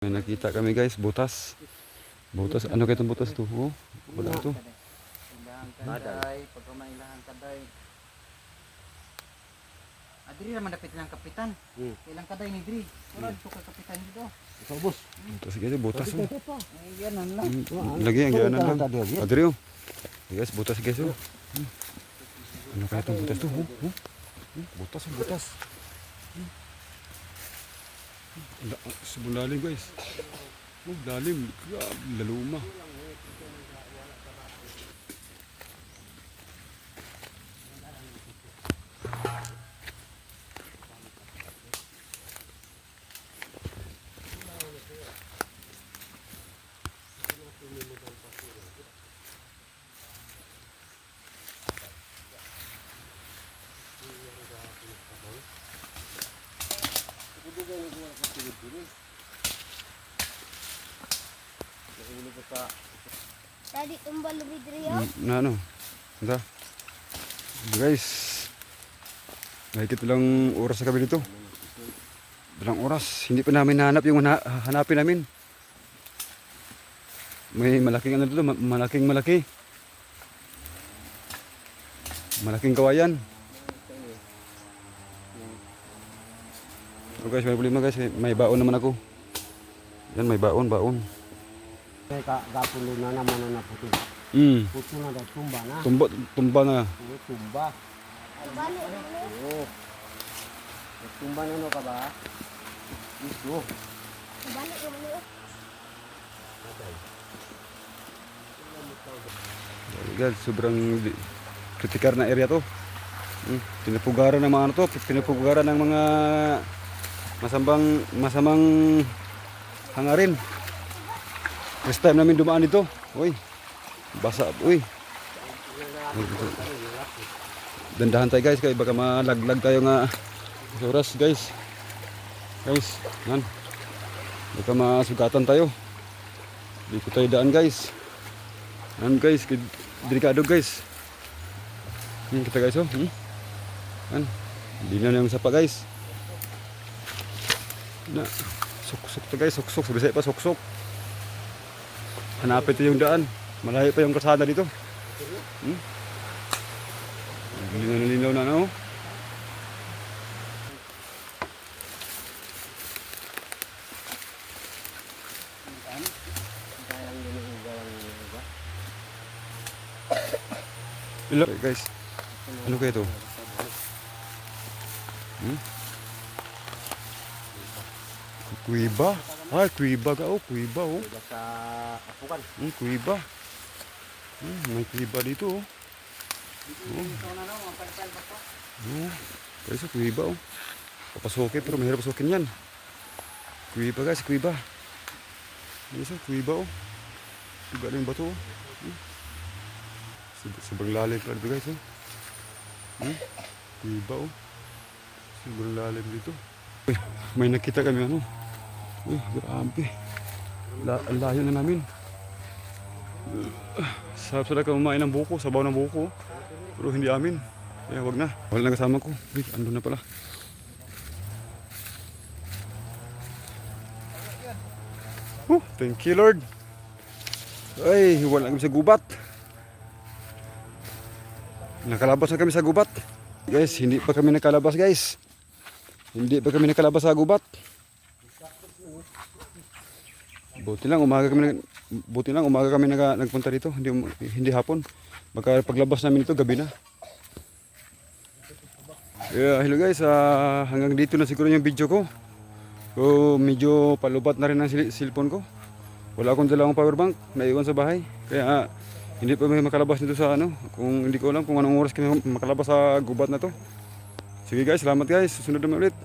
May nakita kami guys, butas. Butas, ano kaya itong butas to? Oh, wala ito. Ilahang kaday, pagka mailahang kaday. Diri naman dapit lang kapitan. Ilang kaday ni Diri. Wala dito ka kapitan dito. Ubos. Butas guys, butas oh. Yan lang. Lagi ang gaanan lang. Adri oh. Guys, butas guys oh. Ano kaya itong butas to? Butas oh, butas. Sobrang lalim guys. Oh, lalim. Grabe, laluma. Tadi tumbal lebih dari ya. Na ano? Ito. Guys. Mahigit lang oras na kami dito. Ilang oras. Hindi pa namin nahanap yung hanapin namin. May malaking ano dito. Malaking. Malaking kawayan. So guys, may problema guys. May baon naman ako. Yan, may baon. Kaya kapulo na naman na puto. Puto na daw, tumba na. Tumba na. Tumba. Balik dulu. Oo. Tumba na no ka ba? Ito. Balik dulu. Guys, sobrang kritikar na area to. Pinapugaran ng mga ano to. Pinapugaran ng mga masamang hangarin. First time namin dumaan dito. Uy. Basa. Uy. Dandahan tayo guys. Kaya baka malaglag tayo nga oras guys. Guys. Yan. Baka masugatan tayo. Di ko tayo daan guys. Yan guys. Delikado guys. Kita guys oh. Yan. Hindi na yung sapa guys. Na. Suksok to guys. Suksok. Bisaya pa suksok. Hanapin ito yung daan. Malayo pa yung kalsada dito. Linaw na no. Hello guys. Ano kaya ito? Kuiba. Ay, kuiba ka oh. Kuiba oh. Sa apukan. Kuiba. May kuiba dito oh. Guys, kuiba oh. Papasukin pero mahirap pasukin yan. Kuiba guys, kuiba. Guys, kuiba oh. Tuga na yung bato oh. Sobrang lalim pala dito guys oh. Kuiba oh. Sobrang lalim dito. May nakita kami ano. Uy, grabe. Layo na namin. Sarap sila kumain ng buko, sabaw ng buko. Pero hindi amin. Kaya wag na. Wala na kasama ko. Uy, andun na pala. Thank you Lord. Ay, wala kami sa gubat. Nakalabas na kami sa gubat. Guys, hindi pa kami nakalabas guys. Hindi pa kami nakalabas sa gubat. Buti lang umaga kami nagpunta dito, hindi hapon. Baka paglabas namin ito gabi na. Yeah, hello guys, hanggang dito na siguro yung video ko. So, medyo palubat na rin ang cellphone ko. Wala akong dalawang power bank, naiwan sa bahay. Kaya hindi pa may makalabas nito sa ano. Kung hindi ko alam kung anong oras kami makalabas sa gubat na to. Sige guys, salamat guys. Susunod naman ulit.